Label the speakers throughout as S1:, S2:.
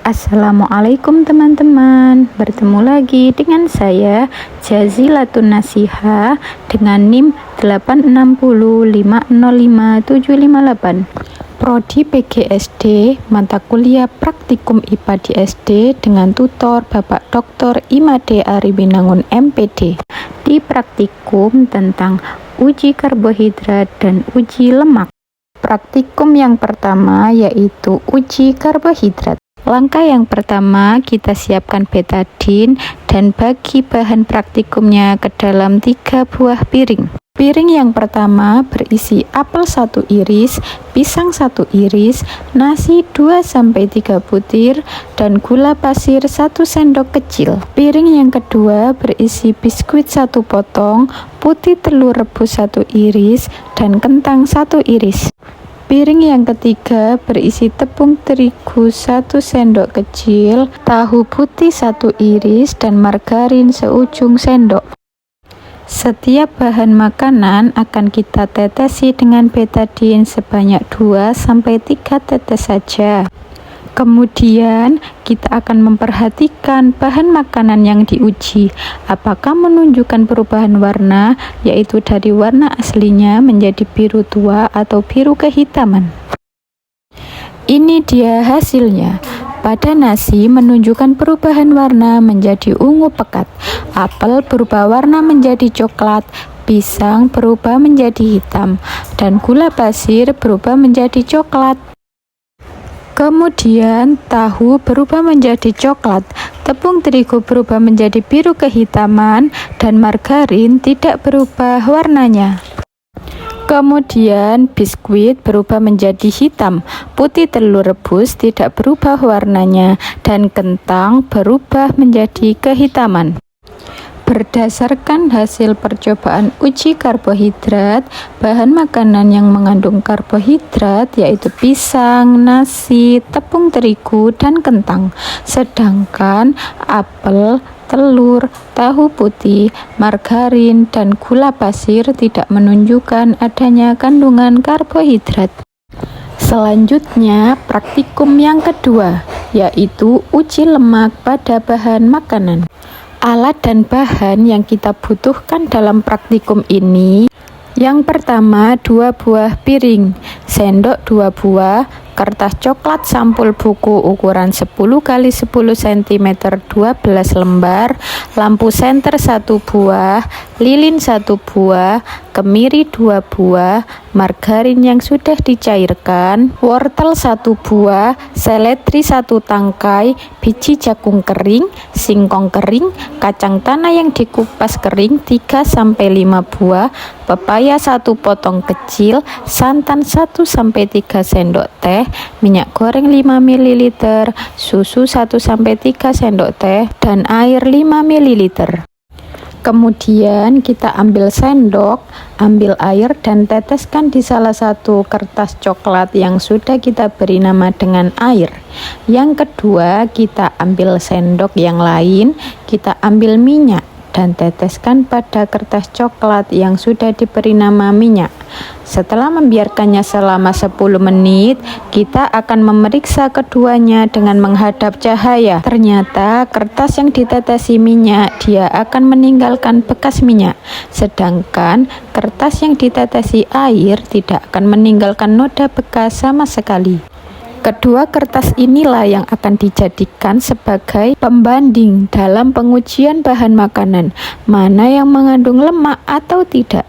S1: Assalamualaikum teman-teman, bertemu lagi dengan saya Jazilatun Nasiha dengan NIM 860505758. Prodi PGSD, mata kuliah praktikum IPA di SD dengan tutor Bapak Dr. Imade Ariwinangun MPD. Di praktikum tentang uji karbohidrat dan uji lemak. Praktikum yang pertama yaitu uji karbohidrat. Langkah yang pertama, kita siapkan betadin dan bagi bahan praktikumnya ke dalam 3 buah piring. Piring yang pertama berisi apel 1 iris, pisang 1 iris, nasi 2-3 butir, dan gula pasir 1 sendok kecil. Piring yang kedua berisi biskuit 1 potong, putih telur rebus 1 iris, dan kentang 1 iris. Piring yang ketiga berisi tepung terigu 1 sendok kecil, tahu putih 1 iris, dan margarin seujung sendok. Setiap bahan makanan akan kita tetesi dengan betadin sebanyak 2-3 tetes saja. Kemudian kita akan memperhatikan bahan makanan yang diuji, apakah menunjukkan perubahan warna, yaitu dari warna aslinya menjadi biru tua atau biru kehitaman. Ini dia hasilnya. Pada nasi menunjukkan perubahan warna menjadi ungu pekat, apel berubah warna menjadi coklat, pisang berubah menjadi hitam, dan gula pasir berubah menjadi coklat. Kemudian tahu berubah menjadi coklat, tepung terigu berubah menjadi biru kehitaman, dan margarin tidak berubah warnanya. Kemudian biskuit berubah menjadi hitam, putih telur rebus tidak berubah warnanya, dan kentang berubah menjadi kehitaman. Berdasarkan hasil percobaan uji karbohidrat, bahan makanan yang mengandung karbohidrat yaitu pisang, nasi, tepung terigu, dan kentang. Sedangkan apel, telur, tahu putih, margarin, dan gula pasir tidak menunjukkan adanya kandungan karbohidrat. Selanjutnya, praktikum yang kedua, yaitu uji lemak pada bahan makanan. Alat dan bahan yang kita butuhkan dalam praktikum ini, yang pertama 2 buah piring, sendok 2 buah, kertas coklat sampul buku ukuran 10x10 cm 12 lembar, lampu senter 1 buah, lilin 1 buah, kemiri 2 buah, margarin yang sudah dicairkan, wortel 1 buah, seledri 1 tangkai, biji jagung kering, singkong kering, kacang tanah yang dikupas kering 3-5 buah, pepaya 1 potong kecil, santan 1-3 sendok teh, minyak goreng 5 ml, susu 1-3 sendok teh, dan air 5 ml. Kemudian kita ambil sendok, ambil air, dan teteskan di salah satu kertas coklat yang sudah kita beri nama dengan air. Yang kedua, kita ambil sendok yang lain, kita ambil minyak dan teteskan pada kertas coklat yang sudah diberi nama minyak. Setelah membiarkannya selama 10 menit, kita akan memeriksa keduanya dengan menghadap cahaya. Ternyata kertas yang ditetesi minyak, dia akan meninggalkan bekas minyak. Sedangkan kertas yang ditetesi air tidak akan meninggalkan noda bekas sama sekali. Kedua kertas inilah yang akan dijadikan sebagai pembanding dalam pengujian bahan makanan, mana yang mengandung lemak atau tidak.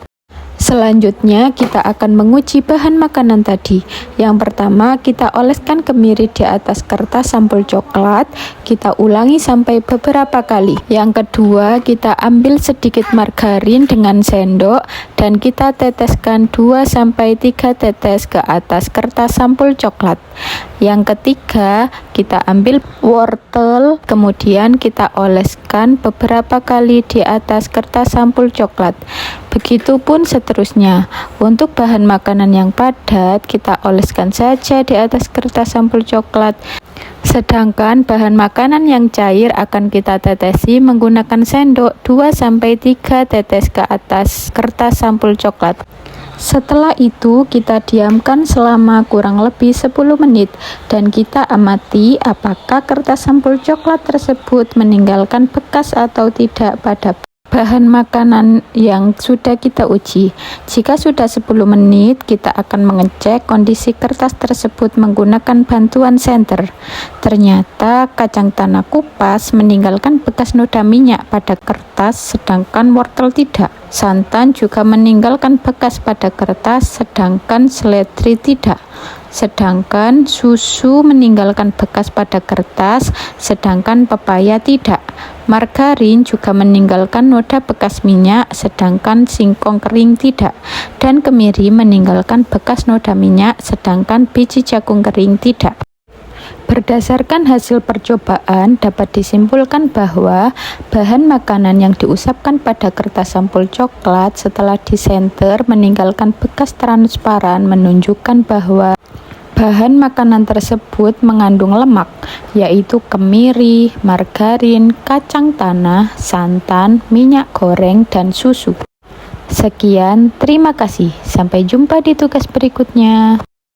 S1: Selanjutnya kita akan menguji bahan makanan tadi. Yang pertama, kita oleskan kemiri di atas kertas sampul coklat. Kita ulangi sampai beberapa kali. Yang kedua, kita ambil sedikit margarin dengan sendok dan kita teteskan 2-3 tetes ke atas kertas sampul coklat. Yang ketiga, kita ambil wortel, kemudian kita oleskan beberapa kali di atas kertas sampul coklat. Begitupun seterusnya. Untuk bahan makanan yang padat, kita oleskan saja di atas kertas sampul coklat. Sedangkan bahan makanan yang cair akan kita tetesi menggunakan sendok 2-3 tetes ke atas kertas sampul coklat. Setelah itu kita diamkan selama kurang lebih 10 menit dan kita amati apakah kertas sampul coklat tersebut meninggalkan bekas atau tidak pada bahan makanan yang sudah kita uji. Jika sudah 10 menit, kita akan mengecek kondisi kertas tersebut menggunakan bantuan senter. Ternyata kacang tanah kupas meninggalkan bekas noda minyak pada kertas, sedangkan wortel tidak. Santan juga meninggalkan bekas pada kertas, sedangkan seledri tidak. Sedangkan susu meninggalkan bekas pada kertas, sedangkan pepaya tidak. Margarin juga meninggalkan noda bekas minyak, sedangkan singkong kering tidak. Dan kemiri meninggalkan bekas noda minyak, sedangkan biji jagung kering tidak. Berdasarkan hasil percobaan, dapat disimpulkan bahwa bahan makanan yang diusapkan pada kertas sampul coklat setelah disenter meninggalkan bekas transparan menunjukkan bahwa bahan makanan tersebut mengandung lemak, yaitu kemiri, margarin, kacang tanah, santan, minyak goreng, dan susu. Sekian, terima kasih. Sampai jumpa di tugas berikutnya.